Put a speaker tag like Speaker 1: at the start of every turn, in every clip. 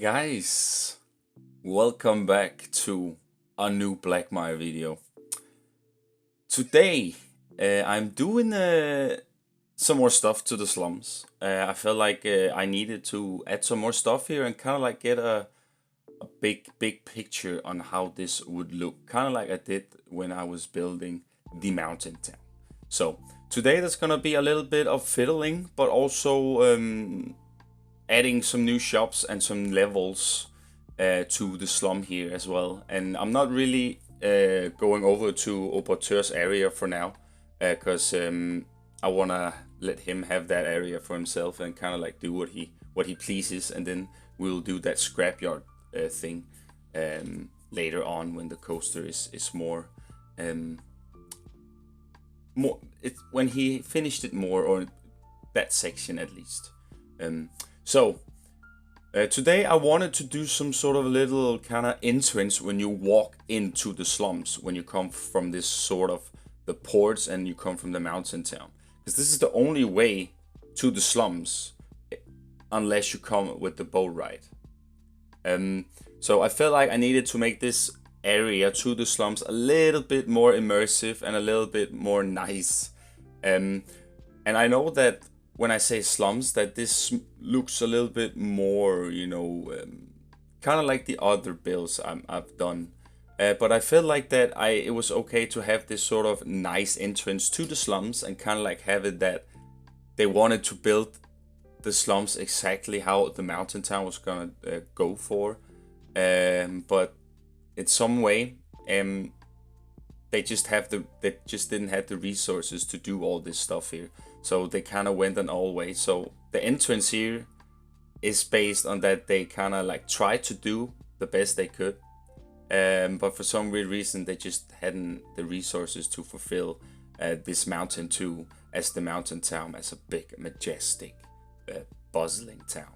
Speaker 1: Guys, welcome back to a new Blackmire video. Today, I'm doing some more stuff to the slums. I felt like I needed to add some more stuff here and kind of like get a big picture on how this would look, kind of like I did when I was building the mountain town. So today there's gonna be a little bit of fiddling, but also adding some new shops and some levels to the slum here as well. And I'm not really going over to Operateurs area for now, because I wanna let him have that area for himself and kind of like do what he pleases, and then we'll do that scrapyard thing later on when the coaster is more when he finished it more, or that section at least. So today I wanted to do some sort of little kind of entrance when you walk into the slums, when you come from this sort of the ports and you come from the mountain town, because this is the only way to the slums unless you come with the boat ride. So I felt like I needed to make this area to the slums a little bit more immersive and a little bit more nice. And I know that when I say slums, that this looks a little bit more, kind of like the other builds I've done. But I felt like that it was okay to have this sort of nice entrance to the slums and kind of like have it that they wanted to build the slums exactly how the mountain town was gonna go for. But in some way, they just didn't have the resources to do all this stuff here. So they kind of went an all way. So the entrance here is based on that they kind of like tried to do the best they could. But for some weird reason, they just hadn't the resources to fulfill this mountain too, as the mountain town, as a big, majestic, bustling town.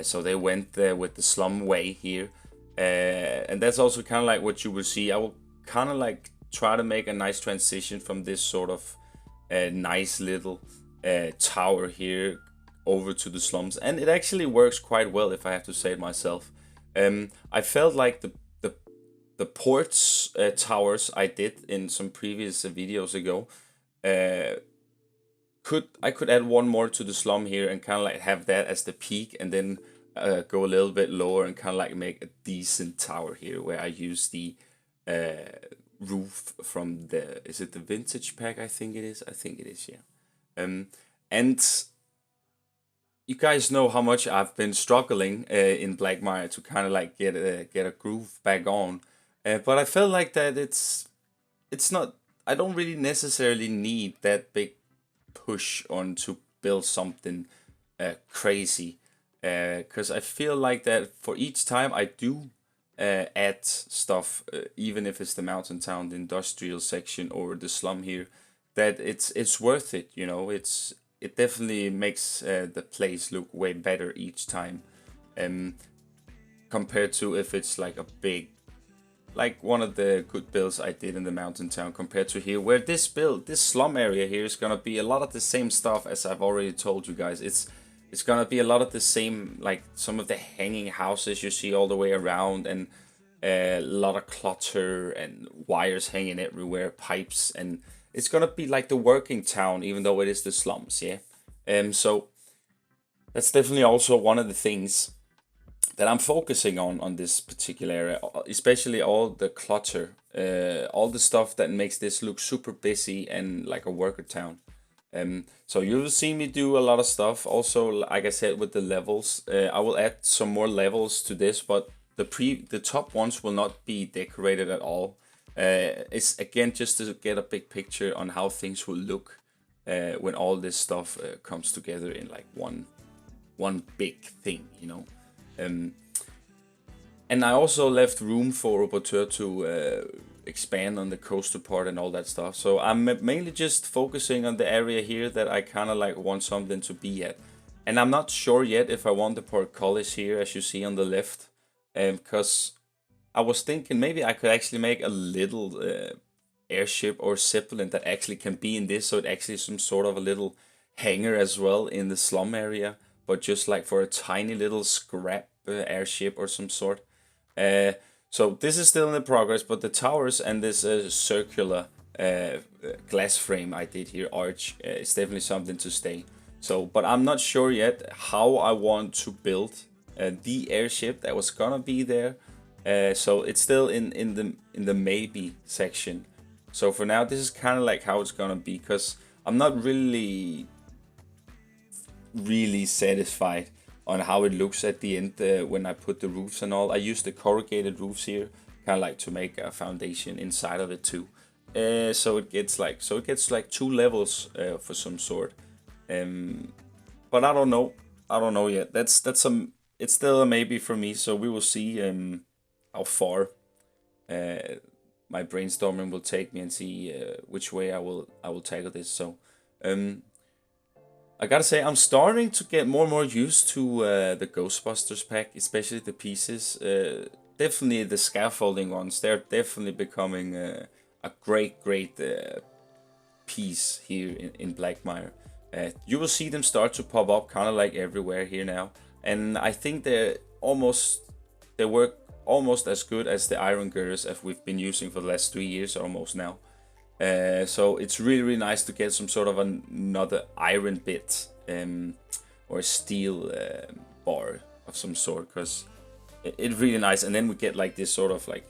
Speaker 1: So they went with the slum way here. And that's also kind of like what you will see. I will kind of like try to make a nice transition from this sort of nice little tower here over to the slums, and it actually works quite well, if I have to say it myself. I felt like the ports towers I did in some previous videos ago, I could add one more to the slum here and kind of like have that as the peak, and then go a little bit lower and kind of like make a decent tower here where I use the roof from is it the vintage pack? I think it is, yeah. And you guys know how much I've been struggling in Blackmire to kind of like get a groove back on, but I felt like that it's not, I don't really necessarily need that big push on to build something crazy, because I feel like that for each time I do add stuff, even if it's the mountain town, the industrial section, or the slum here, that it's worth it. It definitely makes the place look way better each time, compared to if it's like a big, like one of the good builds I did in the mountain town, compared to here, where this slum area here is gonna be a lot of the same stuff as I've already told you guys. It's gonna be a lot of the same, like some of the hanging houses you see all the way around, and a lot of clutter and wires hanging everywhere, pipes, and it's gonna be like the working town, even though it is the slums, yeah. So that's definitely also one of the things that I'm focusing on this particular area, especially all the clutter, all the stuff that makes this look super busy and like a worker town. So you'll see me do a lot of stuff. Also, like I said, with the levels, I will add some more levels to this, but the top ones will not be decorated at all. It's again just to get a big picture on how things will look when all this stuff comes together in like one big thing, and I also left room for Operateur to expand on the coaster part and all that stuff. So I'm mainly just focusing on the area here that I kind of like want something to be at. And I'm not sure yet if I want the portcullis here, as you see on the left, because I was thinking maybe I could actually make a little airship or zeppelin that actually can be in this, so it actually is some sort of a little hangar as well in the slum area. but just like for a tiny little scrap airship or some sort. So this is still in the progress, but the towers and this circular glass frame I did here, arch, is definitely something to stay. So, but I'm not sure yet how I want to build the airship that was gonna be there. So it's still in the maybe section. So for now, this is kind of like how it's gonna be, because I'm not really satisfied on how it looks at the end when I put the roofs and all. I used the corrugated roofs here, kind of like to make a foundation inside of it too. So it gets like 2 levels for some sort. But I don't know yet. It's still a maybe for me. So we will see how far my brainstorming will take me, and see which way I will tackle this. So I gotta say, I'm starting to get more and more used to the Ghostbusters pack, especially the pieces. Definitely the scaffolding ones. They're definitely becoming a great piece here in Blackmire. You will see them start to pop up kind of like everywhere here now, and I think they work almost as good as the iron girders as we've been using for the last 3 years almost now. So it's really nice to get some sort of another iron bit or a steel bar of some sort, because it's really nice. And then we get like this sort of like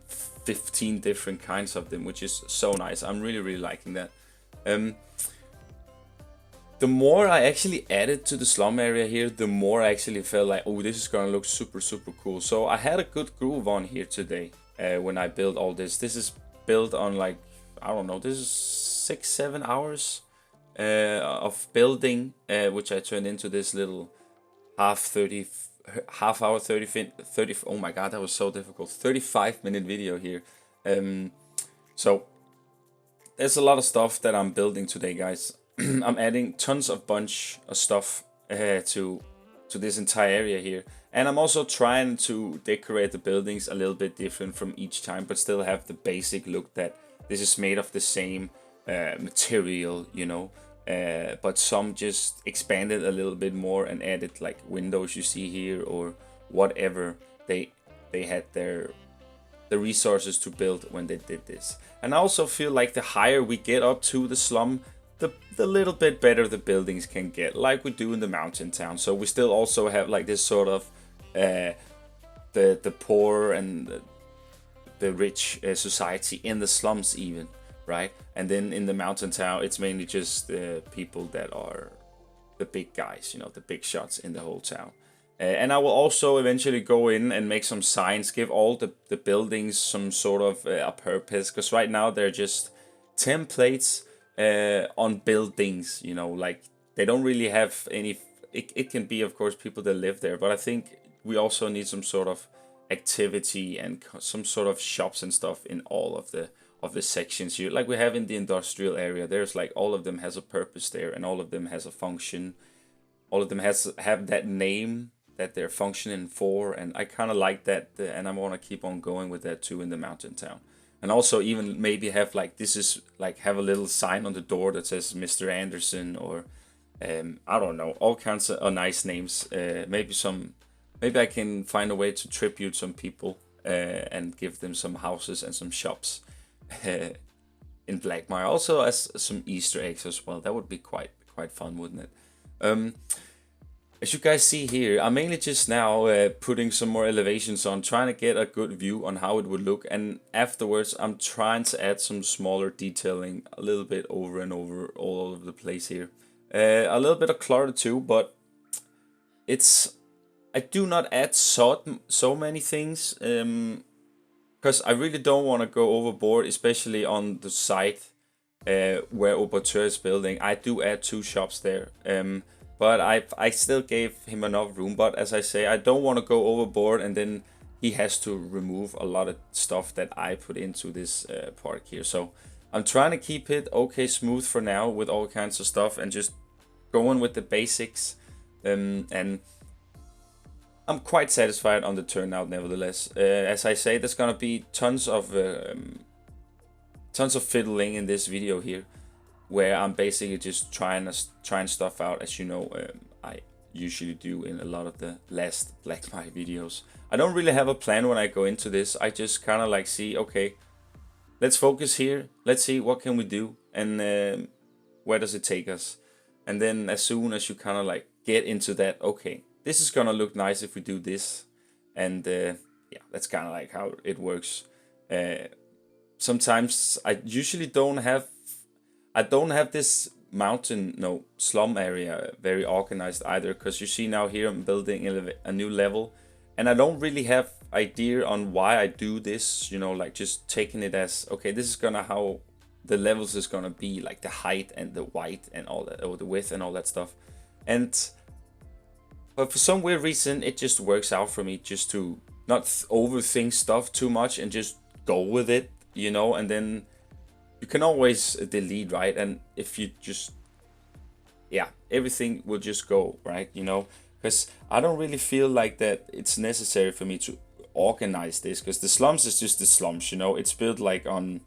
Speaker 1: 15 different kinds of them, which is so nice. I'm really liking that. The more I actually added to the slum area here, the more I actually felt like, oh, this is gonna look super cool. So I had a good groove on here today when I built all this. This is built on like, I don't know, this is 6-7 hours of building, which I turned into this little half hour 30, oh my god, that was so difficult, 35-minute video here. So there's a lot of stuff that I'm building today, guys. I'm adding tons of bunch of stuff to this entire area here, and I'm also trying to decorate the buildings a little bit different from each time, but still have the basic look that this is made of the same material, you know, but some just expanded a little bit more and added like windows you see here, or whatever they had the resources to build when they did this. And I also feel like the higher we get up to the slum, the little bit better the buildings can get, like we do in the mountain town. So we still also have like this sort of the poor and the rich society in the slums even, right? And then in the mountain town, it's mainly just the people that are the big guys, you know, the big shots in the whole town. And I will also eventually go in and make some signs, give all the buildings some sort of a purpose, because right now they're just templates on buildings, you know, like they don't really have any. It can be, of course, people that live there, but I think we also need some sort of activity and some sort of shops and stuff in all of the sections here, like we have in the industrial area. There's like all of them has a purpose there, and all of them has a function. All of them have that name that they're functioning for, and I kind of like that, and I want to keep on going with that too in the mountain town. And also even maybe have like, this is like, have a little sign on the door that says Mr. Anderson, or I don't know, all kinds of nice names. Maybe I can find a way to tribute some people and give them some houses and some shops in Blackmire. Also as some Easter eggs as well. That would be quite fun, wouldn't it? As you guys see here, I'm mainly just now putting some more elevations on, trying to get a good view on how it would look, and afterwards I'm trying to add some smaller detailing a little bit over and over all over the place here. A little bit of clutter too, but I do not add so many things, because I really don't want to go overboard, especially on the site where Oberteur is building. I do add 2 shops there. But I still gave him enough room. But as I say, I don't want to go overboard, and then he has to remove a lot of stuff that I put into this park here. So I'm trying to keep it okay smooth for now with all kinds of stuff, and just going with the basics. And I'm quite satisfied on the turnout nevertheless. As I say, there's gonna be tons of fiddling in this video here, where I'm basically just trying stuff out. As you know, I usually do in a lot of the last Blackmire videos. I don't really have a plan when I go into this. I just kind of like see, okay, let's focus here. Let's see what can we do and where does it take us. And then as soon as you kind of like get into that, okay, this is gonna look nice if we do this. And yeah, that's kind of like how it works. Sometimes I usually don't have this slum area very organized either, because you see now here I'm building a new level, and I don't really have idea on why I do this, you know, like just taking it as, okay, this is gonna how the levels is gonna be, like the height and the width and all that, or the width and all that stuff. But for some weird reason, it just works out for me just to not overthink stuff too much and just go with it, you know, and then you can always delete, right? And if you just, yeah, everything will just go, right? You know, because I don't really feel like that it's necessary for me to organize this, because the slums is just the slums, you know, it's built like on,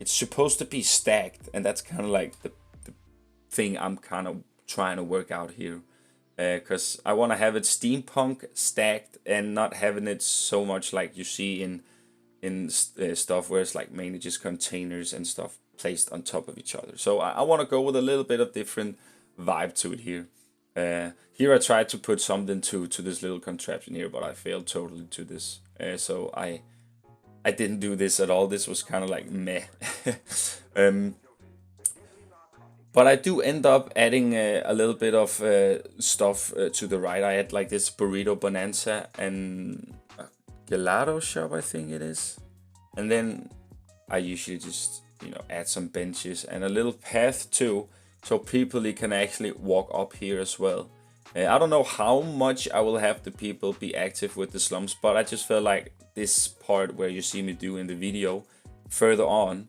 Speaker 1: it's supposed to be stacked, and that's kind of like the thing I'm kind of trying to work out here. Because I want to have it steampunk stacked and not having it so much like you see in stuff where it's like mainly just containers and stuff placed on top of each other. So I want to go with a little bit of different vibe to it here. Here I tried to put something to this little contraption here, but I failed totally to this. So I didn't do this at all. This was kind of like meh. But I do end up adding a little bit of stuff to the right. I had like this burrito bonanza and a gelato shop, I think it is. And then I usually just, you know, add some benches and a little path too, so people can actually walk up here as well. I don't know how much I will have the people be active with the slums, but I just felt like this part where you see me do in the video further on,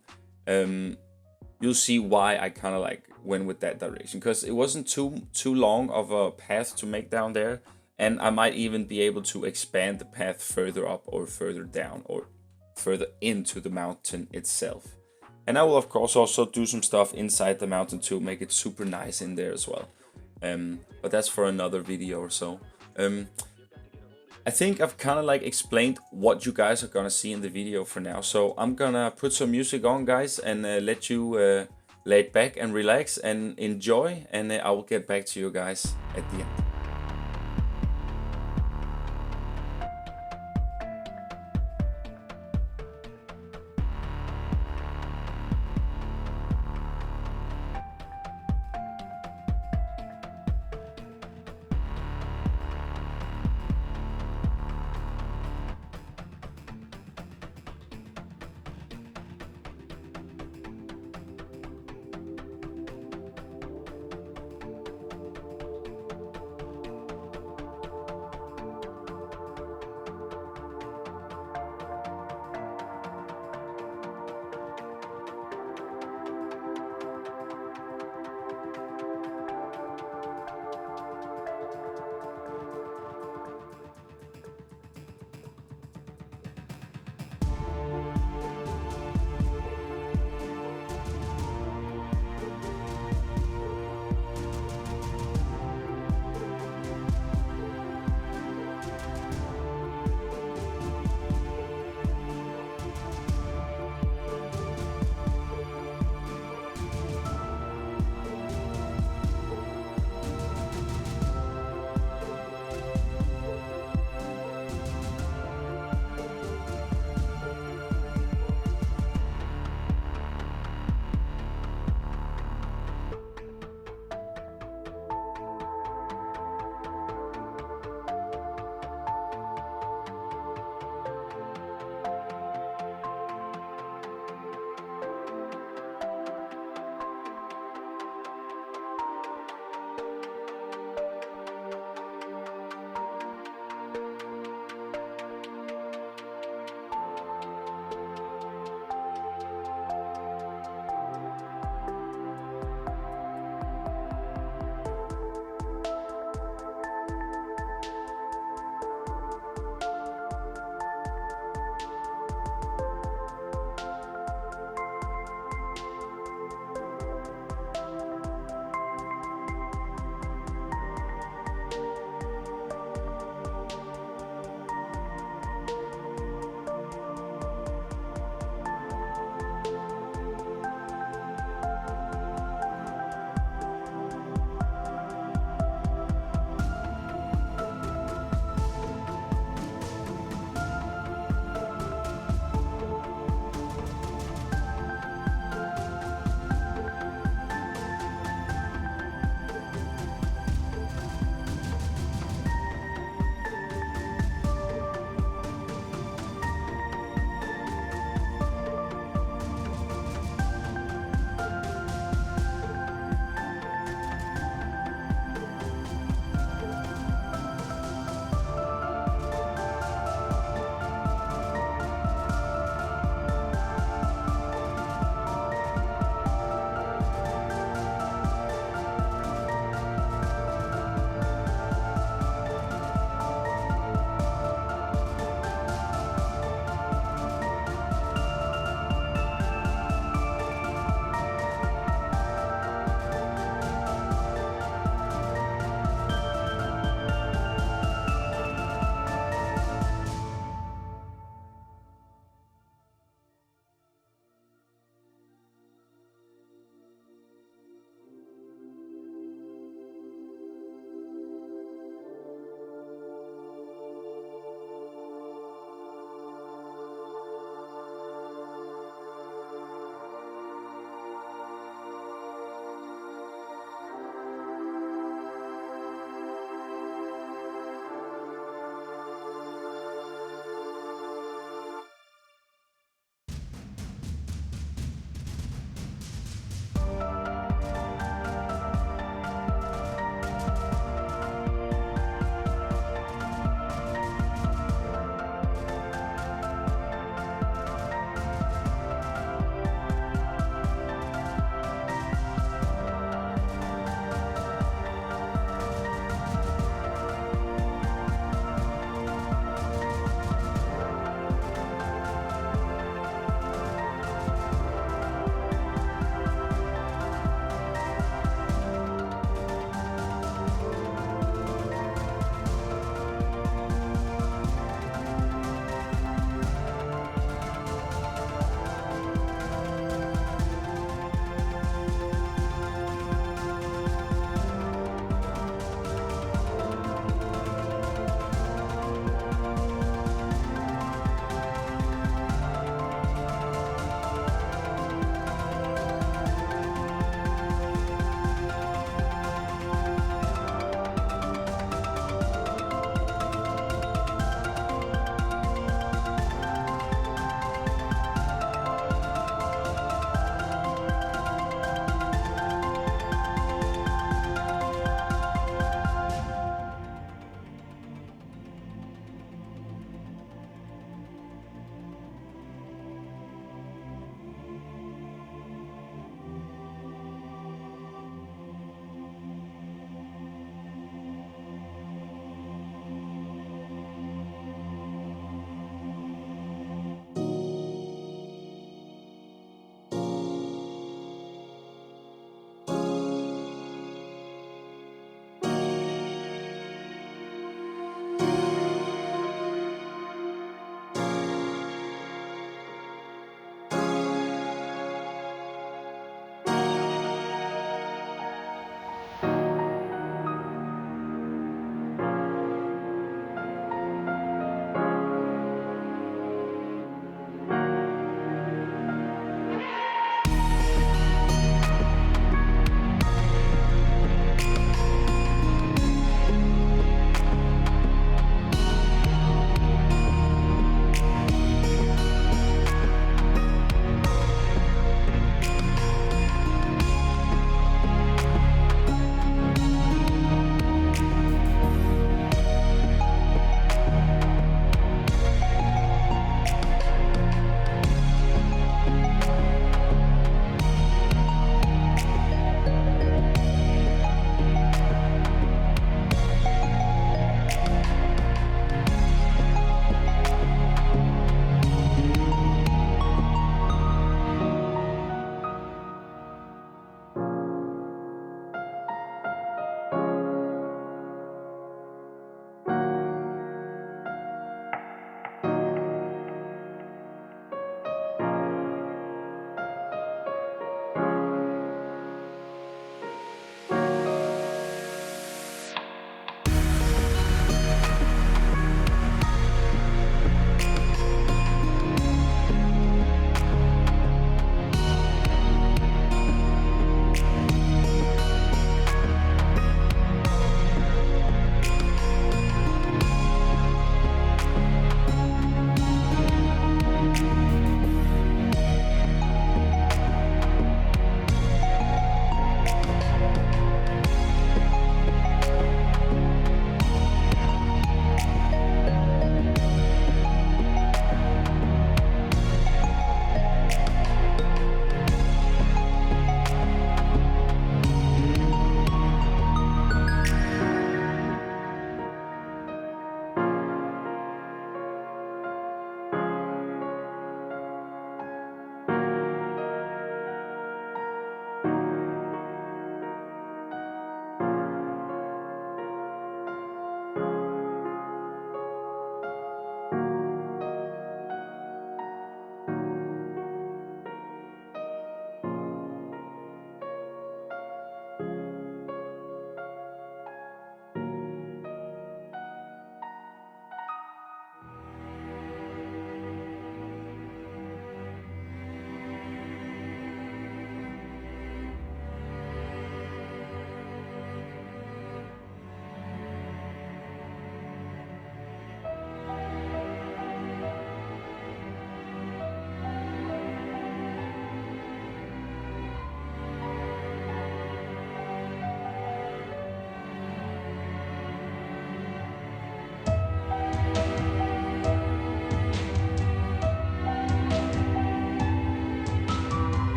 Speaker 1: you'll see why I kind of like went with that direction, because it wasn't too long of a path to make down there, and I might even be able to expand the path further up or further down or further into the mountain itself. And I will of course also do some stuff inside the mountain to make it super nice in there as well. But that's for another video or so. I think I've kind of like explained what you guys are gonna see in the video for now. So I'm gonna put some music on, guys, and let you lay back and relax and enjoy. And I will get back to you guys at the end.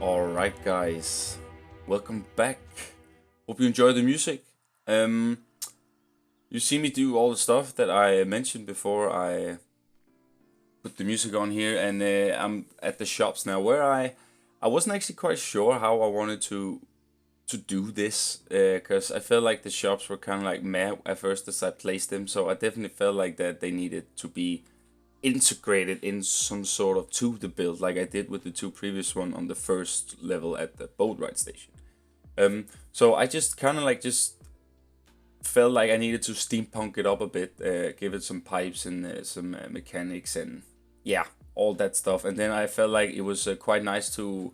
Speaker 1: Alright guys, welcome back. Hope you enjoy the music. You see me do all the stuff that I mentioned before I put the music on here, and I'm at the shops now where I wasn't actually quite sure how I wanted to do this, because I felt like the shops were kind of like meh at first as I placed them, so I definitely felt like that they needed to be integrated in some sort of to the build, like I did with the two previous one on the first level at the boat ride station. So I just kind of like just felt like I needed to steampunk it up a bit, give it some pipes and some mechanics and yeah, all that stuff. And then I felt like it was quite nice to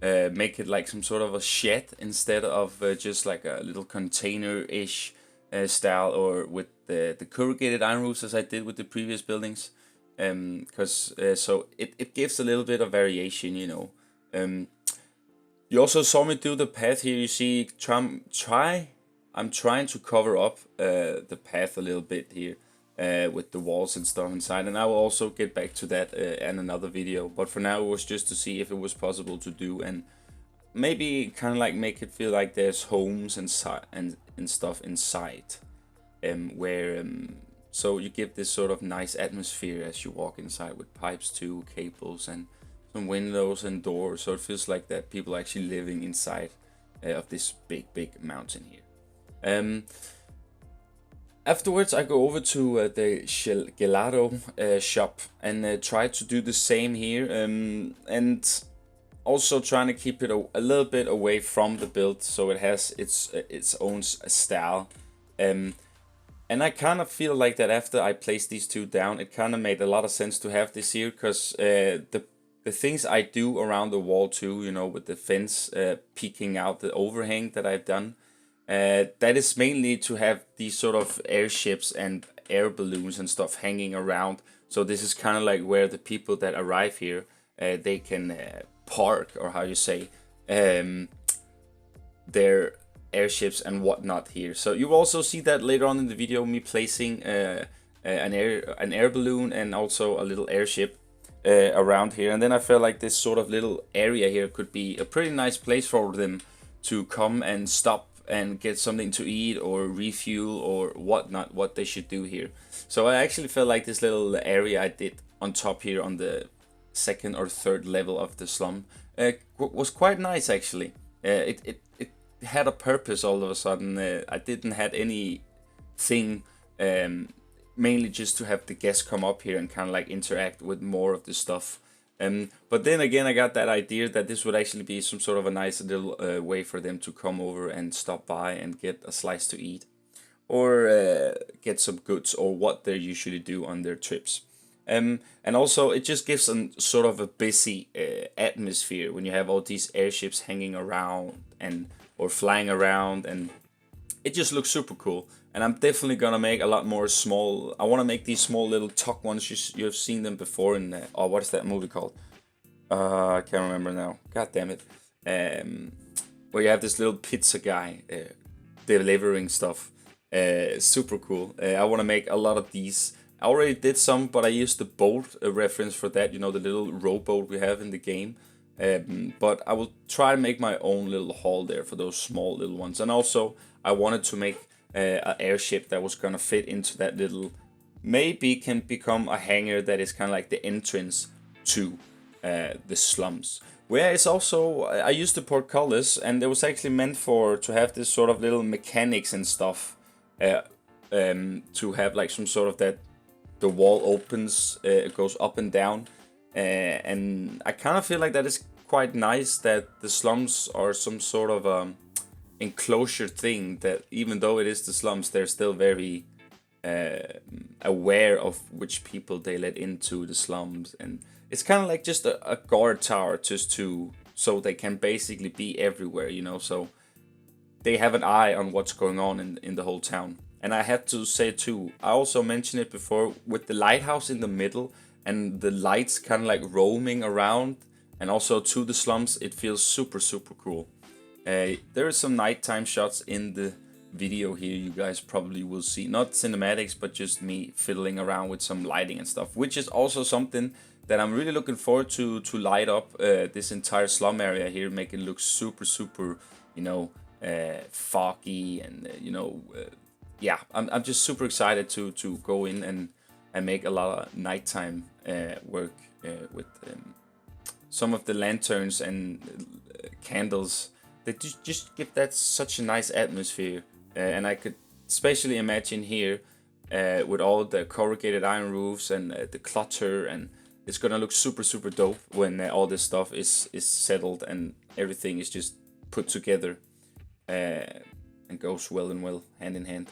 Speaker 1: make it like some sort of a shed instead of just like a little container-ish style, or with the corrugated iron roofs as I did with the previous buildings. Because so it gives a little bit of variation, you know. You also saw me do the path here. You see, I'm trying to cover up the path a little bit here with the walls and stuff inside, and I will also get back to that in another video. But for now, it was just to see if it was possible to do, and maybe kind of like make it feel like there's homes and stuff inside, where so you give this sort of nice atmosphere as you walk inside with pipes too, cables and some windows and doors, so it feels like that people are actually living inside of this big mountain here. Afterwards I go over to the gelato shop and try to do the same here, and also trying to keep it a little bit away from the build so it has its own style. And I kind of feel like that after I placed these two down, it kind of made a lot of sense to have this here, because the things I do around the wall too, you know, with the fence peeking out, the overhang that I've done, that is mainly to have these sort of airships and air balloons and stuff hanging around. So this is kind of like where the people that arrive here, they can park, or how you say, their airships and whatnot here. So you will also see that later on in the video, me placing an air balloon and also a little airship around here. And then I felt like this sort of little area here could be a pretty nice place for them to come and stop and get something to eat or refuel or whatnot, what they should do here. So I actually felt like this little area I did on top here on the second or third level of the slum was quite nice actually. It had a purpose all of a sudden. I didn't had anything, mainly just to have the guests come up here and kind of like interact with more of the stuff. But then again, I got that idea that this would actually be some sort of a nice little way for them to come over and stop by and get a slice to eat, or get some goods, or what they usually do on their trips. And also it just gives a sort of a busy atmosphere when you have all these airships hanging around or flying around, and it just looks super cool. And I'm definitely gonna make a lot more small. I want to make these small little tuck ones. You've seen them before in oh, what is that movie called? I can't remember now. God damn it. Where you have this little pizza guy delivering stuff. Super cool. I want to make a lot of these. I already did some, but I used the boat reference for that. You know, the little rowboat we have in the game. But I will try to make my own little haul there for those small little ones. And also I wanted to make an airship that was gonna fit into that little, maybe can become a hangar that is kind of like the entrance to the slums. Where it's also, I used the portcullis, and it was actually meant to have this sort of little mechanics and stuff, to have like some sort of that the wall opens, it goes up and down. And I kind of feel like that is quite nice, that the slums are some sort of enclosure thing, that even though it is the slums, they're still very aware of which people they let into the slums. And it's kind of like just a guard tower, just so they can basically be everywhere, you know, so they have an eye on what's going on in the whole town. And I had to say too, I also mentioned it before, with the lighthouse in the middle and the lights kind of like roaming around, and also to the slums, it feels super cool. There are some nighttime shots in the video here you guys probably will see, not cinematics, but just me fiddling around with some lighting and stuff, which is also something that I'm really looking forward to light up this entire slum area here, make it look super, you know, foggy and yeah, I'm just super excited to go in and make a lot of nighttime work with some of the lanterns and candles. They just give that such a nice atmosphere, and I could especially imagine here with all the corrugated iron roofs and the clutter, and it's gonna look super dope when all this stuff is settled and everything is just put together and goes well hand in hand.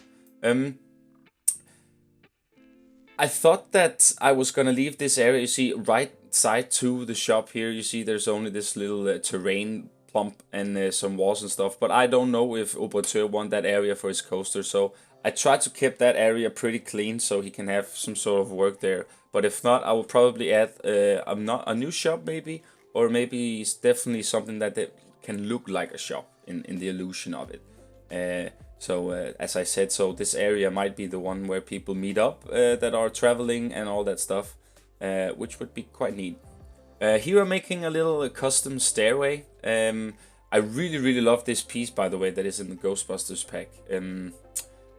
Speaker 1: I thought that I was gonna leave this area. You see, right side to the shop here, you see there's only this little terrain plump and some walls and stuff. But I don't know if Operatør want that area for his coaster, so I tried to keep that area pretty clean so he can have some sort of work there. But if not, I will probably add a new shop maybe, or maybe it's definitely something that can look like a shop in the illusion of it. So as I said, so this area might be the one where people meet up that are traveling and all that stuff, which would be quite neat. Here I'm making a little custom stairway. I really love this piece, by the way, that is in the Ghostbusters pack.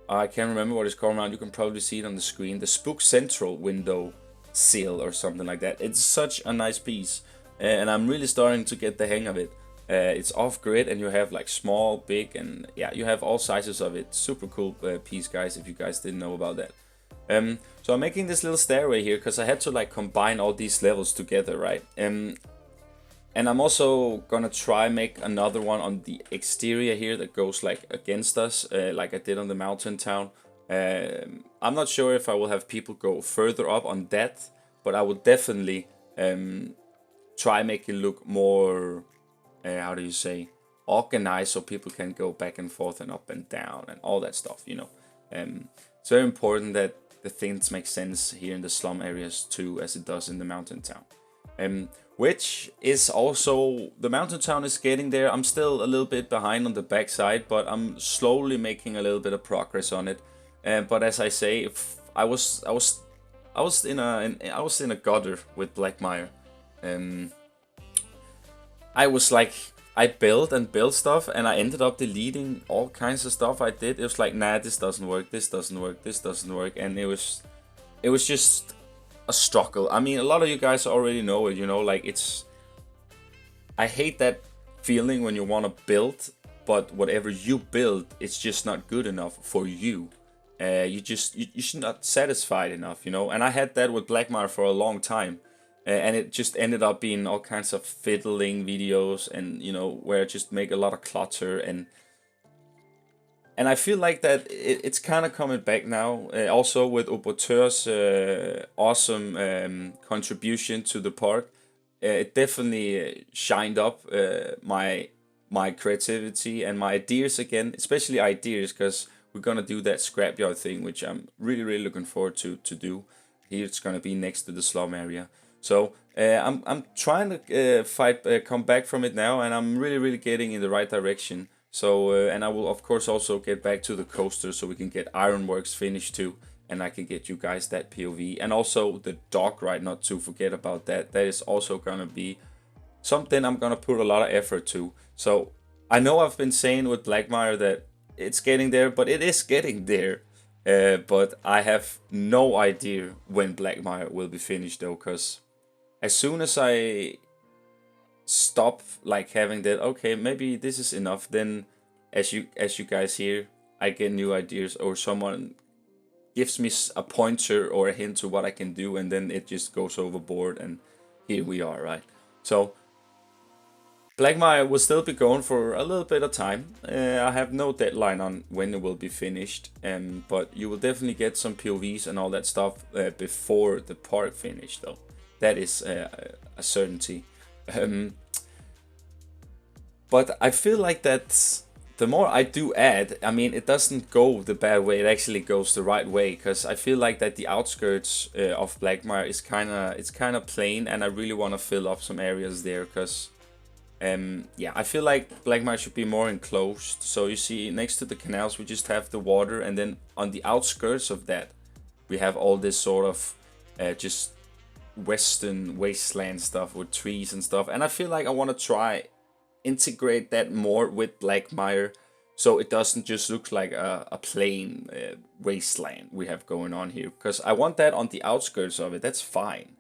Speaker 1: I can't remember what it's called now. You can probably see it on the screen. The Spook Central window sill or something like that. It's such a nice piece, and I'm really starting to get the hang of it. It's off-grid, and you have like small, big, and yeah, you have all sizes of it. Super cool piece, guys, if you guys didn't know about that. So I'm making this little stairway here because I had to like combine all these levels together, right? And I'm also gonna try make another one on the exterior here that goes like against us, like I did on the mountain town. I'm not sure if I will have people go further up on that, but I will definitely try make it look more, how do you say, organized, so people can go back and forth and up and down and all that stuff, you know. It's very important that the things make sense here in the slum areas too, as it does in the mountain town. Which is also, the mountain town is getting there. I'm still a little bit behind on the backside, but I'm slowly making a little bit of progress on it. But as I say, if I was in a gutter with Blackmire. I was like, I built stuff, and I ended up deleting all kinds of stuff I did. It was like, nah, this doesn't work, this doesn't work, this doesn't work, and it was just a struggle. I mean, a lot of you guys already know it, you know, like I hate that feeling when you want to build, but whatever you build, it's just not good enough for you. You're not satisfied enough, you know. And I had that with Blackmire for a long time, and it just ended up being all kinds of fiddling videos, and you know, where I just make a lot of clutter, and I feel like that it's kind of coming back now. Also with Operatør's awesome contribution to the park, it definitely shined up my creativity and my ideas again, especially ideas, because we're gonna do that scrapyard thing, which I'm really looking forward to do. Here it's gonna be next to the slum area, so I'm trying to come back from it now, and I'm really getting in the right direction. So and I will of course also get back to the coaster so we can get Ironworks finished too, and I can get you guys that POV, and also the dog ride, not to forget about that. That is also gonna be something I'm gonna put a lot of effort to. So I know I've been saying with Blackmire that it's getting there, but it is getting there. But I have no idea when Blackmire will be finished though, because as soon as I stop like having that, okay, maybe this is enough, then as you guys hear, I get new ideas, or someone gives me a pointer or a hint to what I can do, and then it just goes overboard, and here we are, right? So Blackmire will still be going for a little bit of time. I have no deadline on when it will be finished, but you will definitely get some POVs and all that stuff before the park finish though. That is a certainty. But I feel like that the more I do add, I mean, it doesn't go the bad way, it actually goes the right way, because I feel like that the outskirts of Blackmire is kind of plain, and I really want to fill up some areas there, because yeah, I feel like Blackmire should be more enclosed. So you see, next to the canals we just have the water, and then on the outskirts of that we have all this sort of just western wasteland stuff with trees and stuff, and I feel like I want to try integrate that more with Blackmire, so it doesn't just look like a plain wasteland we have going on here, because I want that on the outskirts of it, that's fine,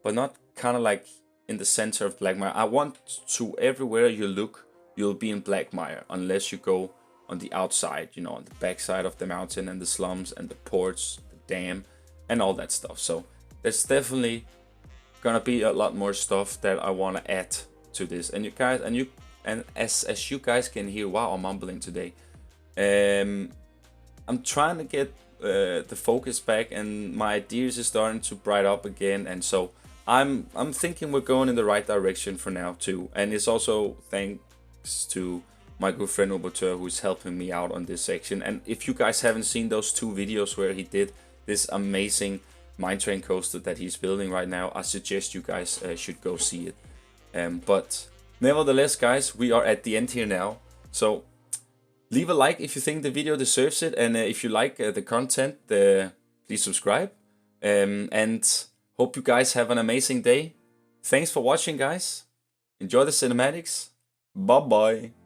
Speaker 1: but not kind of like in the center of Blackmire. I want to, everywhere you look, you'll be in Blackmire, unless you go on the outside, you know, on the backside of the mountain and the slums and the ports, the dam, and all that stuff. So there's definitely gonna be a lot more stuff that I want to add to this. And you guys, and as you guys can hear, wow, I'm mumbling today. I'm trying to get the focus back, and my ideas is starting to bright up again, and so I'm thinking we're going in the right direction for now too. And it's also thanks to my good friend Oberteur, who's helping me out on this section. And if you guys haven't seen those 2 videos where he did this amazing mine train coaster that he's building right now, I suggest you guys should go see it. But nevertheless, guys, we are at the end here now. So leave a like if you think the video deserves it, and if you like the content, please subscribe. And hope you guys have an amazing day. Thanks for watching, guys. Enjoy the cinematics. Bye bye.